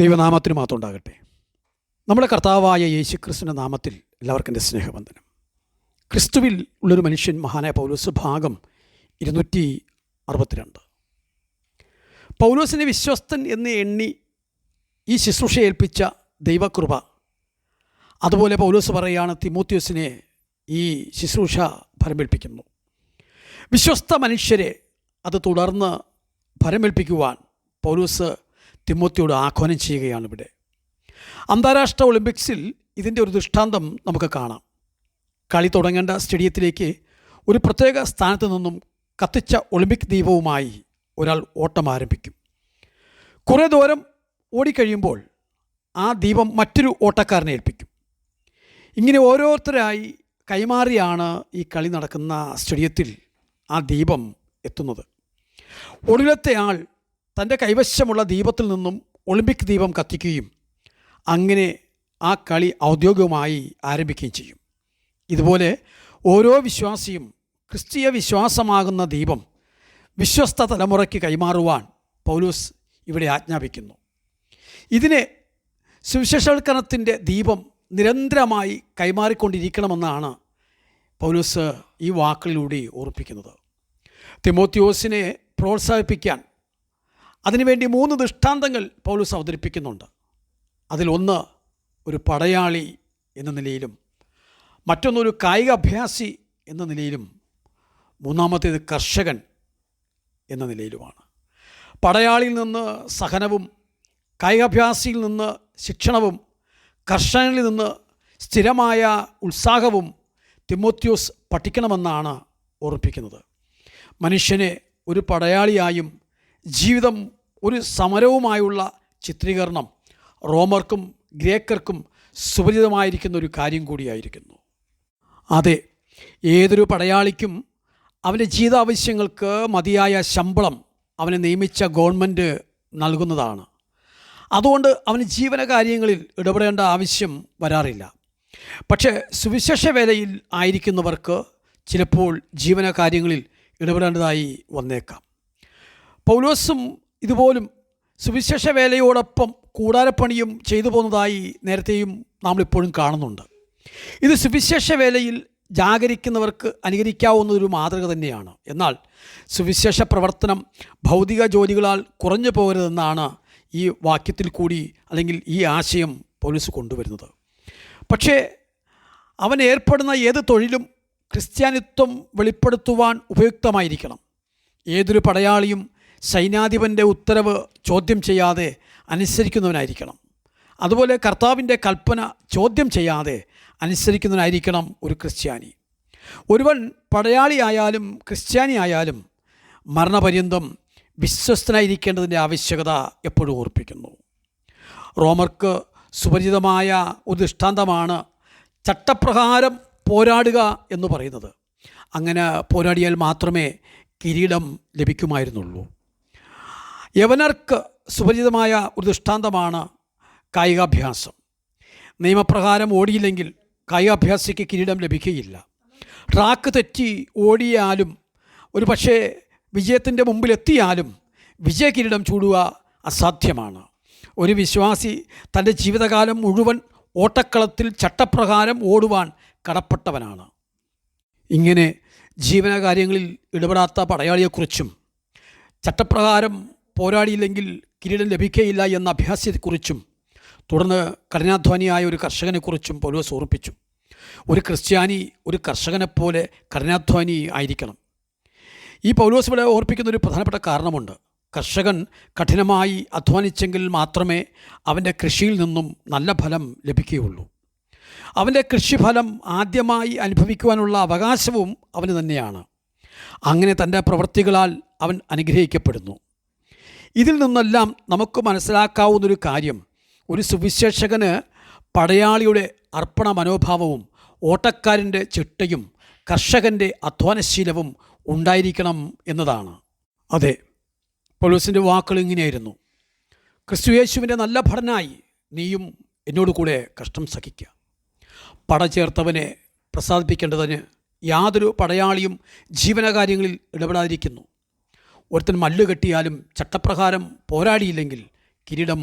ദൈവനാമത്തിന് മാത്രം ഉണ്ടാകട്ടെ. നമ്മുടെ കർത്താവായ യേശുക്രിസ്തുവിൻ്റെ നാമത്തിൽ എല്ലാവർക്കും എൻ്റെ സ്നേഹവന്ദനം. ക്രിസ്തുവിൽ ഉള്ളൊരു മനുഷ്യൻ മഹാനായ പൗലോസ് ഭാഗം 262. പൗലോസിനെ വിശ്വസ്തൻ എന്ന് എണ്ണി ഈ ശുശ്രൂഷ ഏൽപ്പിച്ച ദൈവകൃപ, അതുപോലെ പൗലോസ് പറയുകയാണ് തിമോത്തിയോസിനെ ഈ ശുശ്രൂഷ ഭരമേൽപ്പിക്കുന്നു. വിശ്വസ്ത മനുഷ്യരെ അത് തുടർന്ന് ഭരമേൽപ്പിക്കുവാൻ പൗലോസ് തിമോത്തിയോട് ആഹ്വാനം ചെയ്യുകയാണ്. ഇവിടെ അന്താരാഷ്ട്ര ഒളിമ്പിക്സിൽ ഇതിൻ്റെ ഒരു ദൃഷ്ടാന്തം നമുക്ക് കാണാം. കളി തുടങ്ങേണ്ട സ്റ്റേഡിയത്തിലേക്ക് ഒരു പ്രത്യേക സ്ഥാനത്ത് നിന്നും കത്തിച്ച ഒളിമ്പിക് ദീപവുമായി ഒരാൾ ഓട്ടം ആരംഭിക്കും. കുറേ ദൂരം ഓടിക്കഴിയുമ്പോൾ ആ ദീപം മറ്റൊരു ഓട്ടക്കാരനെ ഏൽപ്പിക്കും. ഇങ്ങനെ ഓരോരുത്തരായി കൈമാറിയാണ് ഈ കളി നടക്കുന്ന സ്റ്റേഡിയത്തിൽ ആ ദീപം എത്തുന്നത്. ഒടുവിലത്തെ ആൾ തൻ്റെ കൈവശമുള്ള ദീപത്തിൽ നിന്നും ഒളിമ്പിക് ദീപം കത്തിക്കുകയും അങ്ങനെ ആ കളി ഔദ്യോഗികമായി ആരംഭിക്കുകയും ചെയ്യും. ഇതുപോലെ ഓരോ വിശ്വാസിയും ക്രിസ്തീയ വിശ്വാസമാകുന്ന ദീപം വിശ്വസ്ത തലമുറയ്ക്ക് കൈമാറുവാൻ പൗലോസ് ഇവിടെ ആജ്ഞാപിക്കുന്നു. ഇതിനെ സുവിശേഷവൽക്കരണത്തിൻ്റെ ദീപം നിരന്തരമായി കൈമാറിക്കൊണ്ടിരിക്കണമെന്നാണ് പൗലോസ് ഈ വാക്കുകളിലൂടെ ഓർപ്പിക്കുന്നത്. തിമോത്തിയോസിനെ പ്രോത്സാഹിപ്പിക്കാൻ അതിനുവേണ്ടി 3 ദൃഷ്ടാന്തങ്ങൾ പൗലോസ് അവതരിപ്പിക്കുന്നുണ്ട്. അതിലൊന്ന് ഒരു പടയാളി എന്ന നിലയിലും, മറ്റൊന്നൊരു കായിക അഭ്യാസി എന്ന നിലയിലും, മൂന്നാമത്തേത് കർഷകൻ എന്ന നിലയിലുമാണ്. പടയാളിയിൽ നിന്ന് സഹനവും, കായികാഭ്യാസിയിൽ നിന്ന് ശിക്ഷണവും, കർഷകനിൽ നിന്ന് സ്ഥിരമായ ഉത്സാഹവും തിമോത്തിയോസ് പഠിക്കണമെന്നാണ് ഓർപ്പിക്കുന്നത്. മനുഷ്യനെ ഒരു പടയാളിയായും ജീവിതം ഒരു സമരവുമായുള്ള ചിത്രീകരണം റോമർക്കും ഗ്രേക്കർക്കും സുപരിചിതമായിരിക്കുന്ന ഒരു കാര്യം കൂടിയായിരിക്കുന്നു. അതെ, ഏതൊരു പടയാളിക്കും അവൻ്റെ ജീവിതാവശ്യങ്ങൾക്ക് മതിയായ ശമ്പളം അവനെ നിയമിച്ച ഗവൺമെൻറ് നൽകുന്നതാണ്. അതുകൊണ്ട് അവന് ജീവനകാര്യങ്ങളിൽ ഇടപെടേണ്ട ആവശ്യം വരാറില്ല. പക്ഷേ സുവിശേഷ വേലയിൽ ആയിരിക്കുന്നവർക്ക് ചിലപ്പോൾ ജീവനകാര്യങ്ങളിൽ ഇടപെടേണ്ടതായി വന്നേക്കാം. പൗലോസും ഇതുപോലും സുവിശേഷ വേലയോടൊപ്പം കൂടാരപ്പണിയും ചെയ്തു പോകുന്നതായി നേരത്തെയും നമ്മളിപ്പോഴും കാണുന്നുണ്ട്. ഇത് സുവിശേഷ വേലയിൽ ജാഗരിക്കുന്നവർക്ക് അനുകരിക്കാവുന്ന ഒരു മാതൃക തന്നെയാണ്. എന്നാൽ സുവിശേഷ പ്രവർത്തനം ഭൗതിക ജോലികളാൽ കുറഞ്ഞു പോകരുതെന്നാണ് ഈ വാക്യത്തിൽ കൂടി അല്ലെങ്കിൽ ഈ ആശയം പൗലോസ് കൊണ്ടുവരുന്നത്. പക്ഷേ അവൻ ഏർപ്പെടുന്ന ഏത് തൊഴിലും ക്രിസ്ത്യാനിത്വം വെളിപ്പെടുത്തുവാൻ ഉപയുക്തമായിരിക്കണം. ഏതൊരു പടയാളിയും സൈന്യാധിപൻ്റെ ഉത്തരവ് ചോദ്യം ചെയ്യാതെ അനുസരിക്കുന്നവനായിരിക്കണം. അതുപോലെ കർത്താവിൻ്റെ കൽപ്പന ചോദ്യം ചെയ്യാതെ അനുസരിക്കുന്നവനായിരിക്കണം ഒരു ക്രിസ്ത്യാനി. ഒരുവൻ പടയാളിയായാലും ക്രിസ്ത്യാനി ആയാലും മരണപര്യന്തം വിശ്വസ്തനായിരിക്കേണ്ടതിൻ്റെ ആവശ്യകത എപ്പോഴും ഓർപ്പിക്കുന്നു. റോമർക്ക് സുപരിചിതമായ ഒരു ദൃഷ്ടാന്തമാണ് ചട്ടപ്രകാരം പോരാടുക എന്ന് പറയുന്നത്. അങ്ങനെ പോരാടിയാൽ മാത്രമേ കിരീടം ലഭിക്കുമായിരുന്നുള്ളൂ. യവനർക്ക് സുപരിചിതമായ ഒരു ദൃഷ്ടാന്തമാണ് കായികാഭ്യാസം. നിയമപ്രകാരം ഓടിയില്ലെങ്കിൽ കായികാഭ്യാസിക്ക് കിരീടം ലഭിക്കുകയില്ല. ട്രാക്ക് തെറ്റി ഓടിയാലും ഒരു പക്ഷേ വിജയത്തിൻ്റെ മുമ്പിലെത്തിയാലും വിജയകിരീടം ചൂടുക അസാധ്യമാണ്. ഒരു വിശ്വാസി തൻ്റെ ജീവിതകാലം മുഴുവൻ ഓട്ടക്കളത്തിൽ ചട്ടപ്രകാരം ഓടുവാൻ കടപ്പെട്ടവനാണ്. ഇങ്ങനെ ജീവനകാര്യങ്ങളിൽ ഇടപെടാത്ത പടയാളിയെക്കുറിച്ചും ചട്ടപ്രകാരം പോരാടിയില്ലെങ്കിൽ കിരീടം ലഭിക്കുകയില്ല എന്ന അഭ്യാസത്തെക്കുറിച്ചും തുടർന്ന് കഠിനാധ്വാനിയായ ഒരു കർഷകനെക്കുറിച്ചും പൗലോസ് ഓർപ്പിച്ചു. ഒരു ക്രിസ്ത്യാനി ഒരു കർഷകനെപ്പോലെ കഠിനാധ്വാനി ആയിരിക്കണം. ഈ പൗലോസ് ഇവിടെ ഓർപ്പിക്കുന്ന ഒരു പ്രധാനപ്പെട്ട കാരണമുണ്ട്. കർഷകൻ കഠിനമായി അധ്വാനിച്ചെങ്കിൽ മാത്രമേ അവൻ്റെ കൃഷിയിൽ നിന്നും നല്ല ഫലം ലഭിക്കുകയുള്ളൂ. അവൻ്റെ കൃഷിഫലം ആദ്യമായി അനുഭവിക്കുവാനുള്ള അവകാശവും അവന് തന്നെയാണ്. അങ്ങനെ തൻ്റെ പ്രവൃത്തികളാൽ അവൻ അനുഗ്രഹിക്കപ്പെടുന്നു. ഇതിൽ നിന്നെല്ലാം നമുക്ക് മനസ്സിലാക്കാവുന്നൊരു കാര്യം, ഒരു സുവിശേഷകന് പടയാളിയുടെ അർപ്പണ മനോഭാവവും ഓട്ടക്കാരൻ്റെ ചിട്ടയും കർഷകൻ്റെ അധ്വാനശീലവും ഉണ്ടായിരിക്കണം എന്നതാണ്. അതെ, പൗലോസിൻ്റെ വാക്കുകൾ ഇങ്ങനെയായിരുന്നു: ക്രിസ്തുയേശുവിൻ്റെ നല്ല ഭടനായി നീയും എന്നോട് കൂടെ കഷ്ടം സഹിക്കുക. പട ചേർത്തവനെ പ്രസാദിപ്പിക്കേണ്ടതിന് യാതൊരു പടയാളിയും ജീവനകാര്യങ്ങളിൽ ഇടപെടാതിരിക്കുന്നു. ഒരുത്തൻ മല്ല് കെട്ടിയാലും ചട്ടപ്രകാരം പോരാടിയില്ലെങ്കിൽ കിരീടം